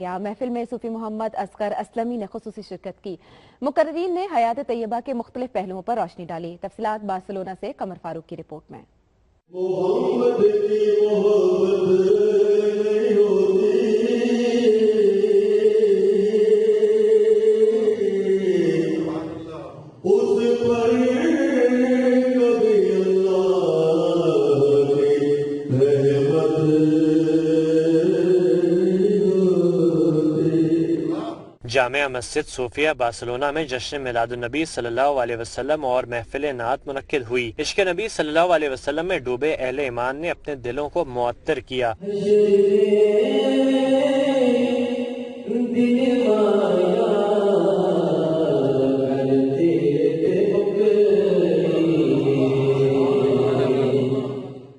گیا۔ محفل میں صوفی محمد اصغر اسلمی نے خصوصی شرکت کی۔ مقررین نے حیات طیبہ کے مختلف پہلوؤں پر روشنی ڈالی۔ تفصیلات بارسلونا سے قمر فاروق کی رپورٹ میں۔ جامع مسجد صوفیہ بارسلونا میں جشن میلاد النبی صلی اللہ علیہ وسلم اور محفل نعت منعقد ہوئی۔ عشق نبی صلی اللہ علیہ وسلم میں ڈوبے اہل ایمان نے اپنے دلوں کو معطر کیا۔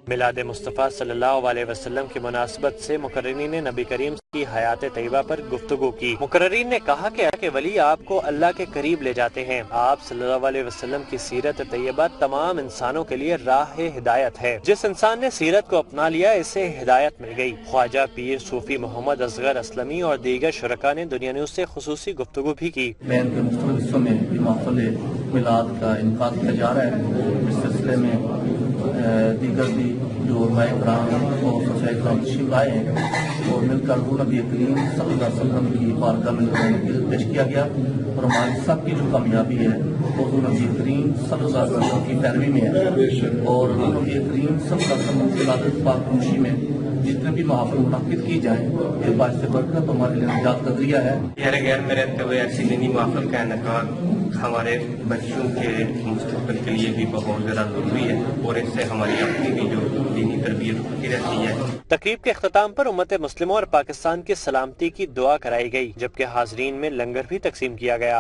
میلاد مصطفیٰ صلی اللہ علیہ وسلم کی مناسبت سے مقررین نے نبی کریم کی حیات طیبہ پر گفتگو کی۔ مقررین نے کہا کہ ولی آپ کو اللہ کے قریب لے جاتے ہیں۔ آپ صلی اللہ علیہ وسلم کی سیرت طیبہ تمام انسانوں کے لیے راہ ہدایت ہے۔ جس انسان نے سیرت کو اپنا لیا اسے ہدایت مل گئی۔ خواجہ پیر صوفی محمد اصغر اسلمی اور دیگر شرکاء نے دنیا نیوز سے خصوصی گفتگو بھی کی۔ بین کے مختلف حصوں میں محفل میلاد کا انعقاد کیا جا رہا ہے۔ اس سلسلے میں دیگر بھی جو علماء کرام اور صحابہ کرام تشریف لائے ہیں اور مل کر نبی کریم صلی اللہ علیہ وسلم کی بارگاہ میں پیش کیا گیا، اور ہماری سب کی جو کامیابی ہے وہ نبی کریم صلی اللہ علیہ وسلم کی پیروی میں ہے، اور نبی کریم صلی اللہ علیہ وسلم کی ولادت پاک خوشی میں جتنے بھی محافل منعقد کی جائیں یہ باعث برکت ہمارے لیے نجات کا ذریعہ ہے۔ غیر میں رہتے ہوئے ایسی دینی محفل کا انعقاد ہمارے بچوں کے مستقبل کے لیے بھی بہت زیادہ ضروری ہے، اور اس سے ہماری اپنی بھی جو دینی تربیت ہوتی رہتی ہے۔ تقریب کے اختتام پر امت مسلمہ اور پاکستان کی سلامتی کی دعا کرائی گئی، جبکہ حاضرین میں لنگر بھی تقسیم کیا گیا۔